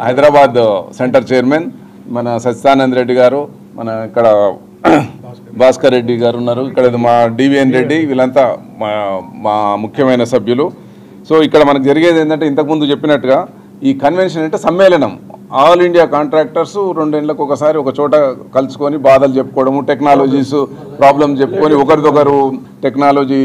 హైదరాబాద్ సెంటర్ చైర్మన్ మన సత్యానంద్ రెడ్డి గారు, మన ఇక్కడ భాస్కర్ రెడ్డి గారు ఉన్నారు, ఇక్కడ మా డివిఎన్ రెడ్డి, వీళ్ళంతా మా ముఖ్యమైన సభ్యులు. సో ఇక్కడ మనకు జరిగేది ఏంటంటే ఇంతకుముందు చెప్పినట్టుగా ఈ కన్వెన్షన్ అంటే సమ్మేళనం. ఆల్ ఇండియా కాంట్రాక్టర్స్ 2 ఏళ్ళకు ఒకసారి ఒక చోట కలుసుకొని బాధలు చెప్పుకోవడము, టెక్నాలజీస్ ప్రాబ్లమ్ చెప్పుకొని ఒకరిదొకరు టెక్నాలజీ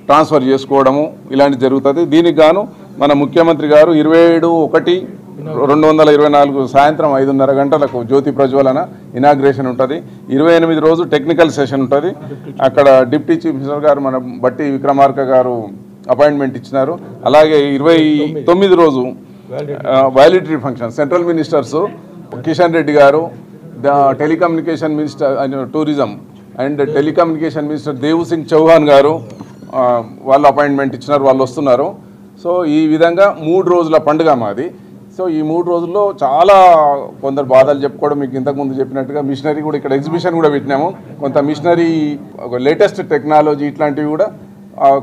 ట్రాన్స్ఫర్ చేసుకోవడము ఇలాంటివి జరుగుతుంది. దీనికి గాను మన ముఖ్యమంత్రి గారు 27/1/2024 సాయంత్రం 5:30 గంటలకు జ్యోతి ప్రజ్వలన ఇనాగ్రేషన్ ఉంటుంది. 28 రోజు టెక్నికల్ సెషన్ ఉంటుంది. అక్కడ డిప్యూటీ చీఫ్ మినిస్టర్ గారు మన బట్టి విక్రమార్క గారు అపాయింట్మెంట్ ఇచ్చినారు. అలాగే 29 రోజు valedictory function central ministers Kishan Reddy garu, telecommunication minister tourism and telecommunication minister Dev Singh Chauhan garu వాళ్ళు అపాయింట్మెంట్ ఇచ్చినారు, వాళ్ళు వస్తున్నారు. సో ఈ విధంగా 3 రోజుల పండుగ మాది. సో ఈ 3 రోజుల్లో చాలా కొందరు బాధలు చెప్పుకోవడం, మీకు ఇంతకుముందు చెప్పినట్టుగా మిషనరీ కూడా ఇక్కడ ఎగ్జిబిషన్ కూడా పెట్టినాము. కొంత మిషనరీ లేటెస్ట్ టెక్నాలజీ ఇట్లాంటివి కూడా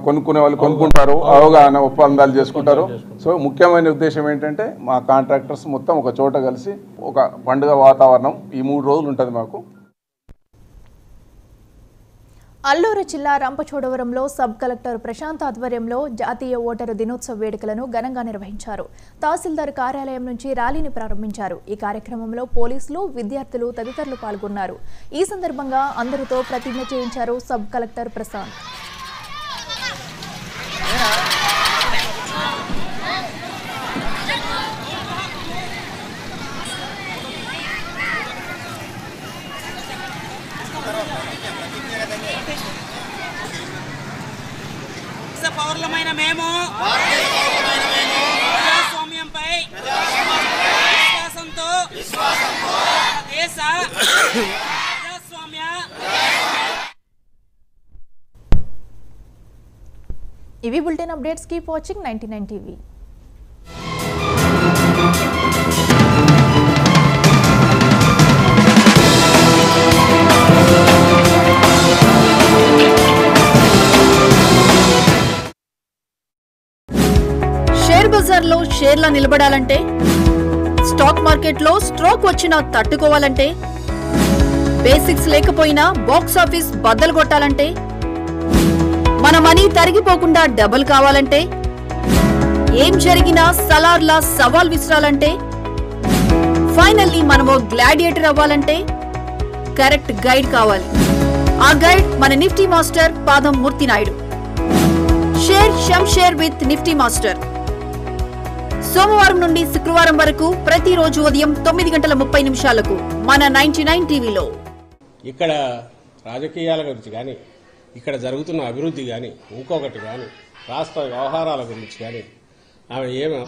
కొనుక్కునే వాళ్ళు కొనుక్కుంటారు, అవగాహన ఒప్పందాలు చేసుకుంటారు. సో ముఖ్యమైన ఉద్దేశం ఏంటంటే మా కాంట్రాక్టర్స్ మొత్తం ఒక చోట కలిసి ఒక పండుగ వాతావరణం ఈ 3 రోజులు ఉంటుంది మాకు. అల్లూరు జిల్లా రంపచోడవరంలో సబ్ కలెక్టర్ ప్రశాంత్ ఆధ్వర్యంలో జాతీయ ఓటరు దినోత్సవ వేడుకలను ఘనంగా నిర్వహించారు. తహసీల్దార్ కార్యాలయం నుంచి ర్యాలీని ప్రారంభించారు. ఈ కార్యక్రమంలో పోలీసులు, విద్యార్థులు తదితరులు పాల్గొన్నారు. ఈ సందర్భంగా అందరితో ప్రతిజ్ఞ చేయించారు సబ్ కలెక్టర్ ప్రశాంత్. పౌరులమైన మేము ప్రజాస్వామ్యంపై విశ్వాసంతో దేశ ప్రజాస్వామ్య ఇవి bulletin updates. Keep watching 99 TV. బజార్లో షేర్లా నిలబడాలంటే, స్టాక్ మార్కెట్లో స్ట్రోక్ వచ్చినా తట్టుకోవాలంటే, బేసిక్స్ లేకపోయినా బాక్స్ ఆఫీస్ బద్దలు కొట్టాలంటే, మన మనీ తరిగిపోకుండా డబుల్ కావాలంటే, ఏం జరిగినా సలార్లా సవాల్ విసరాలంటే, ఫైనల్లీ మనమో గ్లాడియేటర్ అవ్వాలంటే కరెక్ట్ గైడ్ కావాలి. ఆ గైడ్ మన Nifty master Padam Murthy Naidu. Share share with Nifty master సోమవారం నుండి శుక్రవారం వరకు ప్రతిరోజు ఉదయం 9:30 మన 99 టీవీలో. ఇక్కడ రాజకీయాల గురించి కానీ, ఇక్కడ జరుగుతున్న అభివృద్ధి కానీ, ఇంకొకటి కానీ, రాష్ట్ర వ్యవహారాల గురించి కానీ ఆమె ఏమి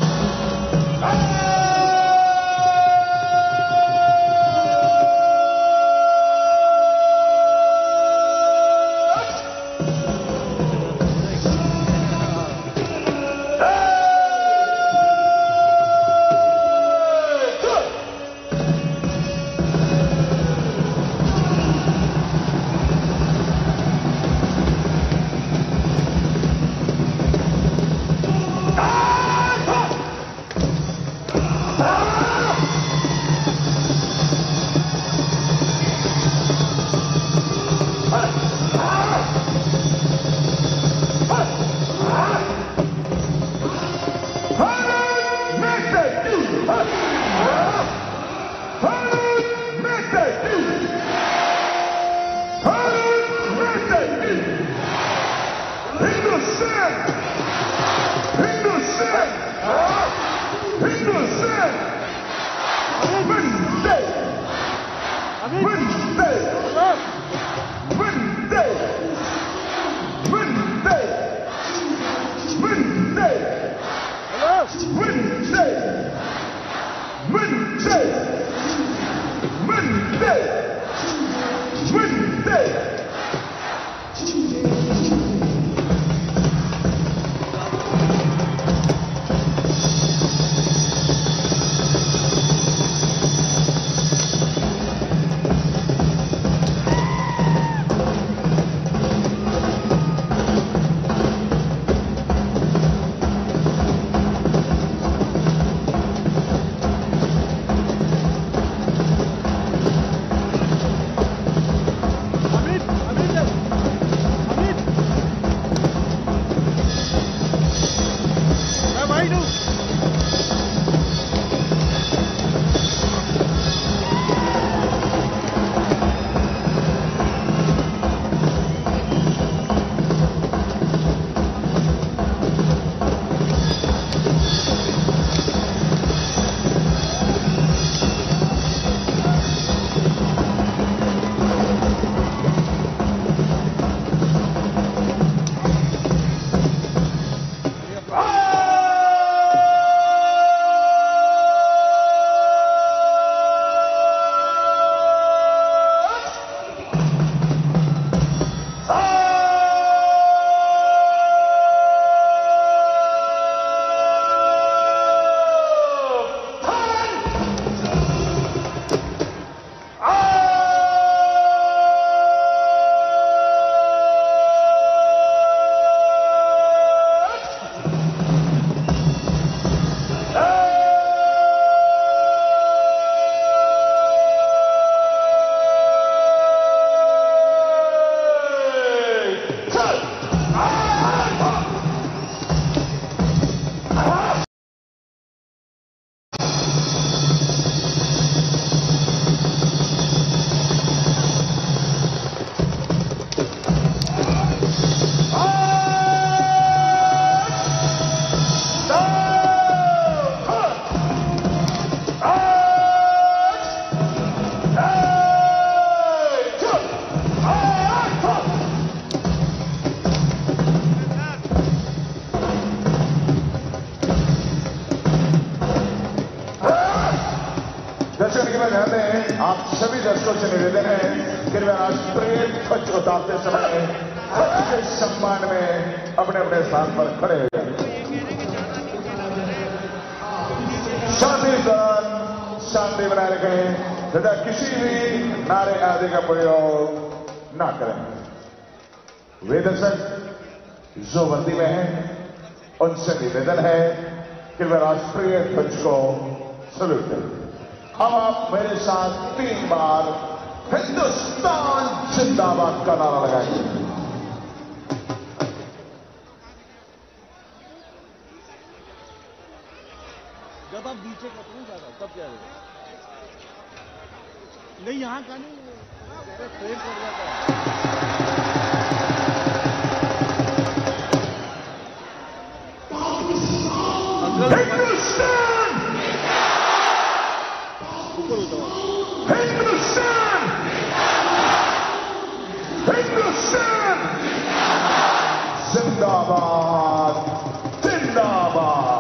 आप सभी दर्शकों से निवेदन है कि वे राष्ट्रीय ध्वज उतारते समय ध्वज के सम्मान में अपने अपने स्थान पर खड़े हो जाए। शांति बनाए रखें तथा किसी भी नारे आदि का प्रयोग ना करें। वे दर्शक जो वर्दी में हैं उनसे निवेदन है कि वे राष्ट्रीय ध्वज को सल्यूट करें। अब आप मेरे साथ 3 बार हिंदुस्तान जिंदाबाद का नारा लगाएंगे। जब आप नीचे का तो ज्यादा तब क्या नहीं, यहाँ का नहीं ट्रेन कर जाता हिंदुस्तान जिंदाबाद जिंदाबाद।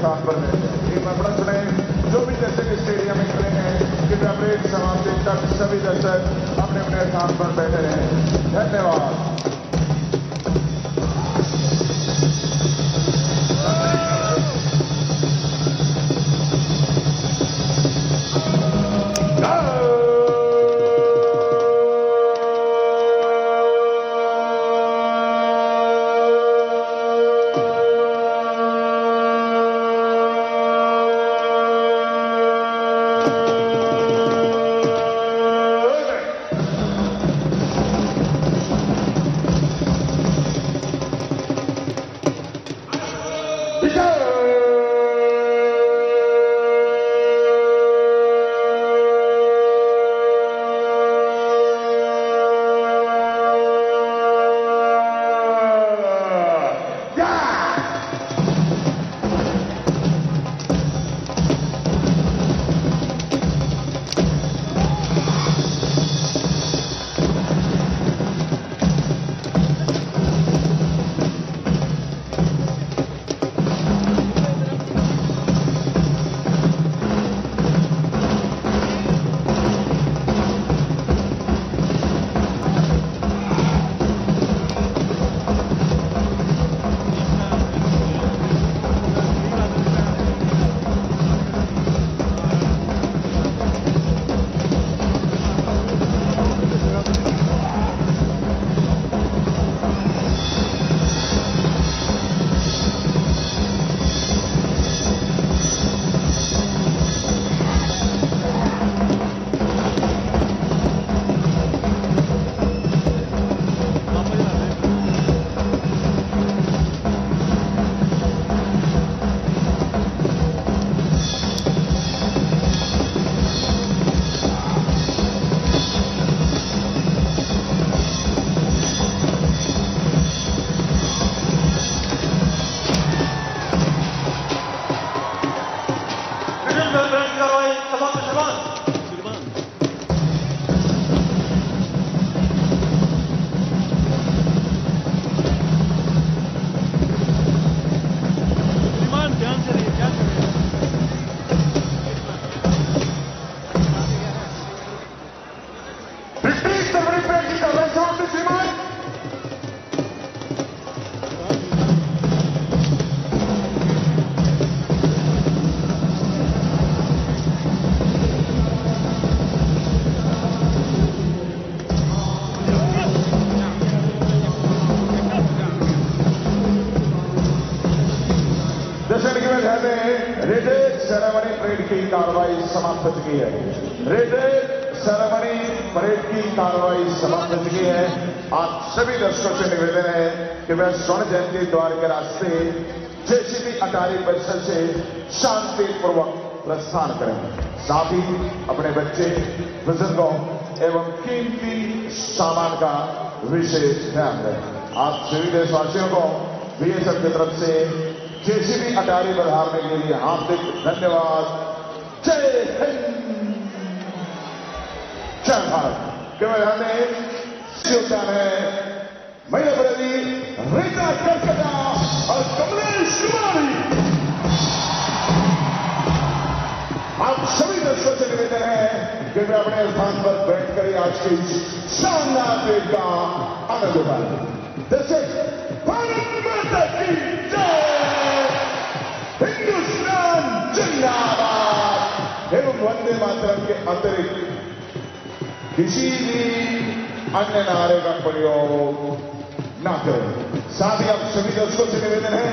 स्थान पर बैठे। एक बड़ा सुने जो भी दर्शक स्टेडियम में खड़े हैं कृपया परेड समाप्ति तक सभी दर्शक अपने अपने स्थान पर बैठे रहें। धन्यवाद। रेडेड सेरेमनी परेड की कार्रवाई समाप्त हो चुकी है। रेडेड सेरेमनी परेड की कार्रवाई समाप्त हो चुकी है। आप सभी दर्शकों से निवेदन है कि वह स्वर्ण जयंती द्वार के रास्ते जेसीबी अटारी परिसर से शांतिपूर्वक प्रस्थान करें। साथ ही अपने बच्चे, बुजुर्गों एवं कीमती सामान का विशेष ध्यान दें। आप सभी देशवासियों को बीएसएफ की तरफ से जेसीबी अटारी बढ़ाने के लिए हार्दिक धन्यवाद। जय हिंद, जय भारत। केवल हमें योगदान है मैयावती, रीता करकटा और कमलेश कुमारी। आप सभी दर्शकों से निवेदन है कि वे अपने स्थान पर बैठकर आज की शानदार परेड का आनंद उठाएं। दर्शक भारत माता की जय, हिंदुस्तान जिंदाबाद एवं वंदे मातरम के अतिरिक्त किसी भी अन्य नारे का प्रयोग न करें। साथ ही आप सभी दर्शकों से निवेदन है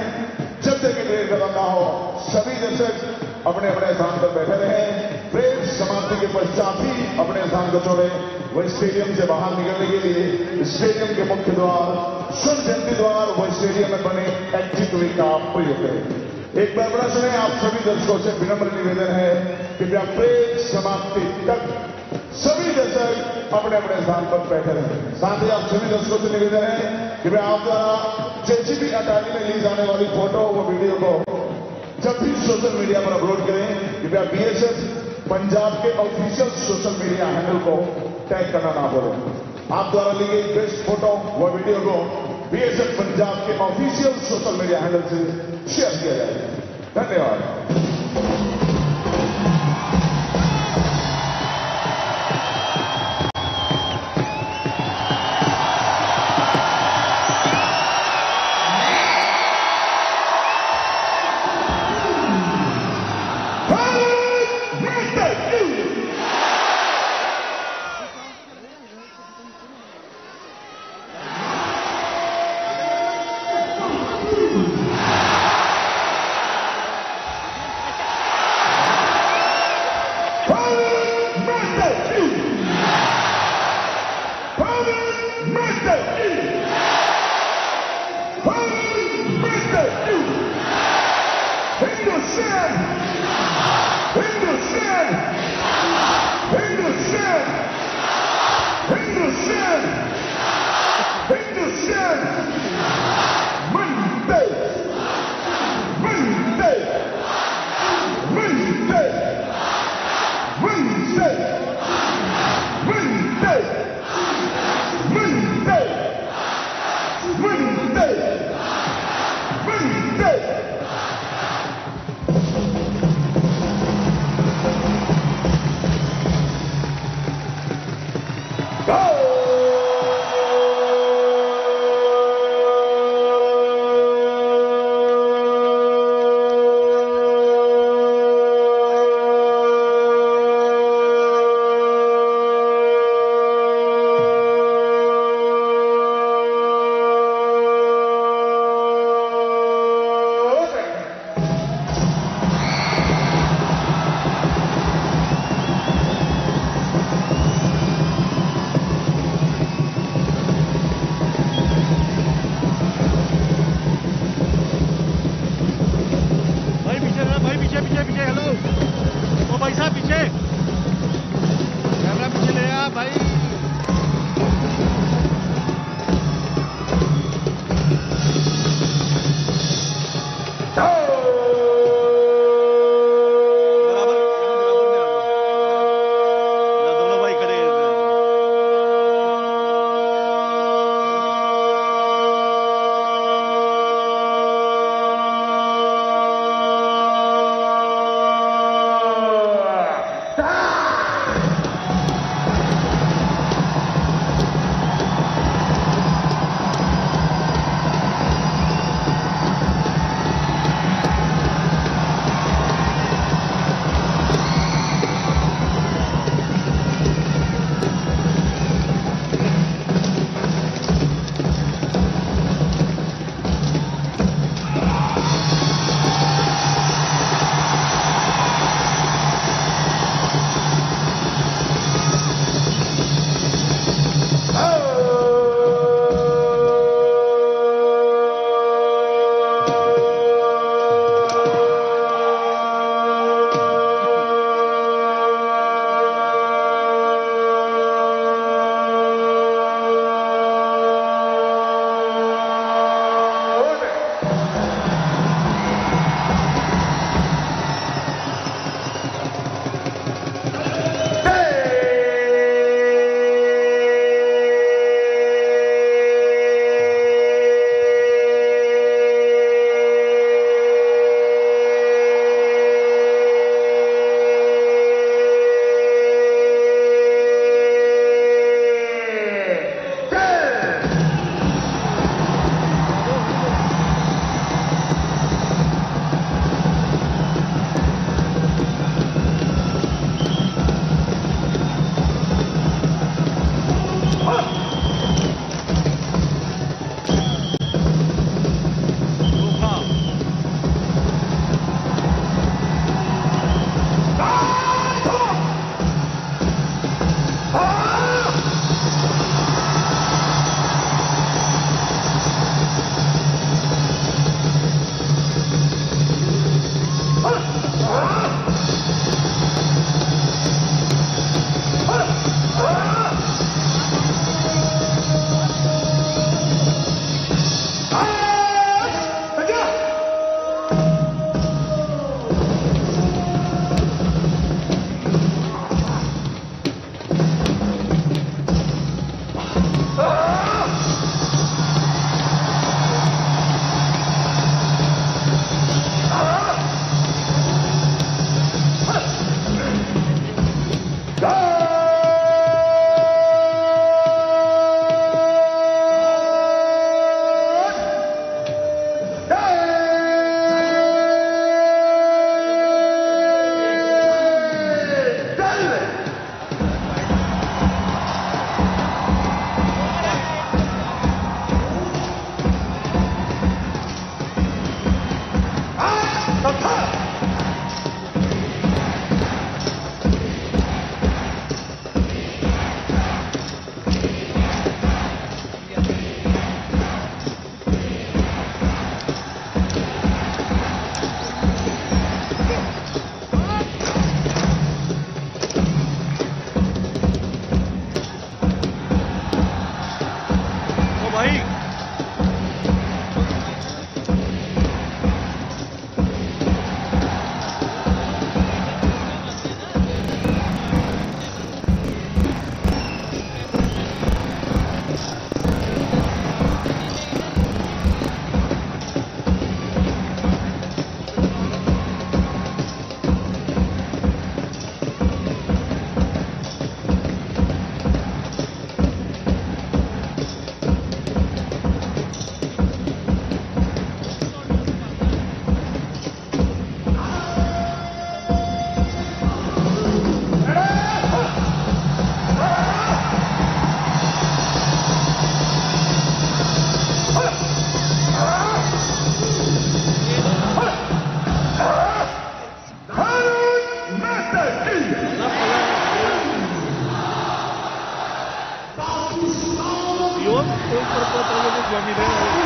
जब तक कि परेड खत्म ना हो सभी दर्शक अपने अपने स्थान पर बैठे रहें। परेड समाप्ति के पश्चात ही अपने स्थान को छोड़े। वह स्टेडियम से बाहर निकलने के लिए स्टेडियम के मुख्य द्वार, स्वर्ण जयंती द्वार व स्टेडियम में बने एग्जिट वे का प्रयोग करें। एक बार बड़ा सुने, आप सभी दर्शकों से विनम्र निवेदन है कि परेड समाप्ति तक सभी दर्शक अपने अपने स्थान पर बैठे रहें। साथ ही आप सभी दर्शकों से निवेदन है कि आप द्वारा जेसीबी अटारी में ली जाने वाली फोटो व वीडियो को जब भी सोशल मीडिया पर अपलोड करें कृपया बीएसएफ पंजाब के ऑफिशियल सोशल मीडिया हैंडल को टैग करना ना भूलें। आप द्वारा ली गई बेस्ट फोटो व वीडियो को बीएसएफ पंजाब के ऑफिशियल सोशल मीडिया हैंडल से शेयर किया जाएगा। धन्यवाद। మీరేం